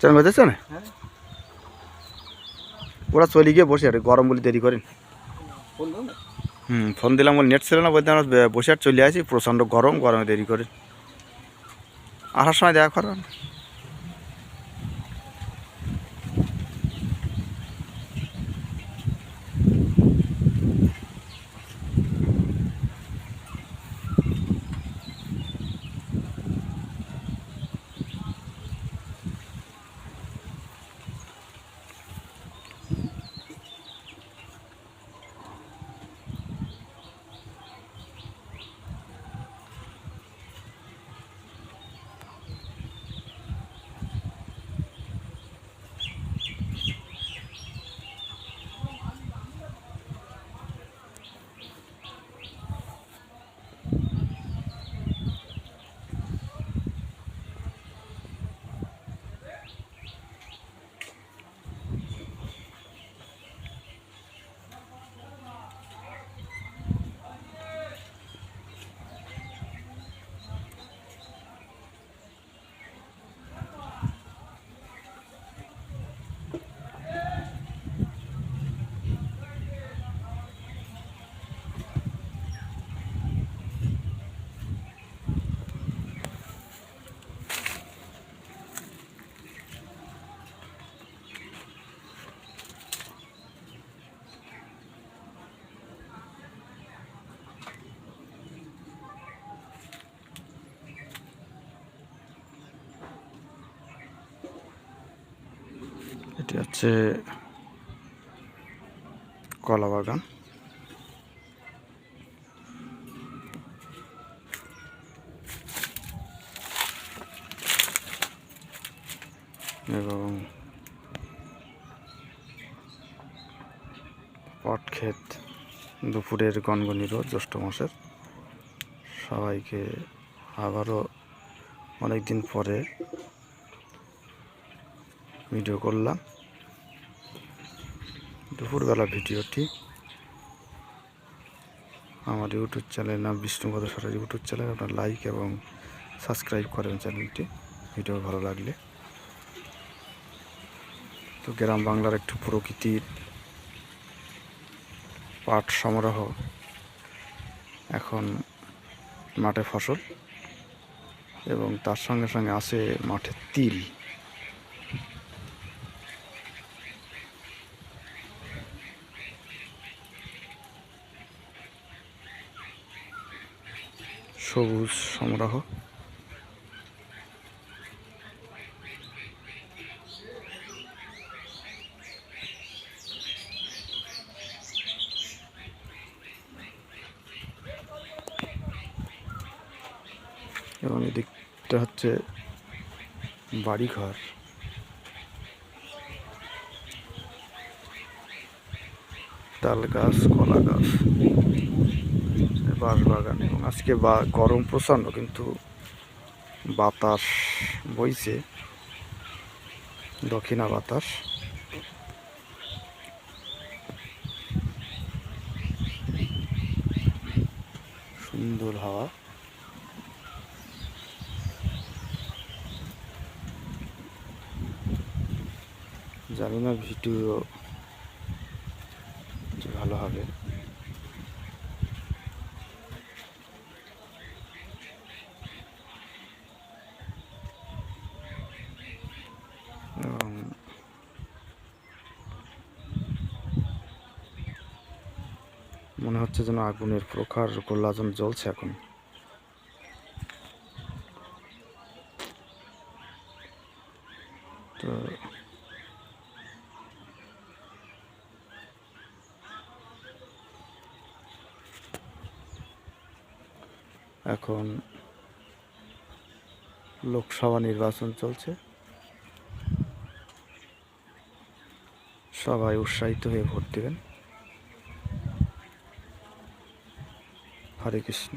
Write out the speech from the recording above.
চান বাজেছে না ওরা চলে গিয়ে বসে আর গরম বলে দেরি করেন ফোন দিলাম বলে নেট ছিল না বলতে আমরা বসে আর চলে আসি প্রচণ্ড গরমে দেরি করে আসার সময় দেখা করবেন এটি হচ্ছে কলা বাগান এবং পাট ক্ষেত দুপুরের গনগনি রোদ জ্যৈষ্ঠ মাসের সবাইকে আবারও অনেক দিন পরে ভিডিও করলাম দুপুরবেলা ভিডিওটি আমার ইউটিউব চ্যানেল নাম বিষ্ণুপদ সরকার ইউটিউব চ্যানেল আপনার লাইক এবং সাবস্ক্রাইব করেন চ্যানেলটি ভিডিও ভালো লাগলে তো গ্রাম বাংলার একটু প্রকৃতির পাট সমারোহ এখন মাঠে ফসল এবং তার সঙ্গে সঙ্গে আছে মাঠে তিল সবুজ সমারোহ এবং এদিকটা হচ্ছে বাড়িঘর তাল গাছ কলা গাছ বাঁশ বাগান এবং আজকে গরম প্রচণ্ড কিন্তু বাতাস বইছে দক্ষিণা বাতাস সুন্দর হাওয়া জানি না ভিডিও ভালো হবে এবং মনে হচ্ছে যেন আগুনের প্রখর গোলা যেন জ্বলছে এখন তো এখন লোকসভা নির্বাচন চলছে সবাই উৎসাহিত হয়ে ভোট দেবেন হরে কৃষ্ণ।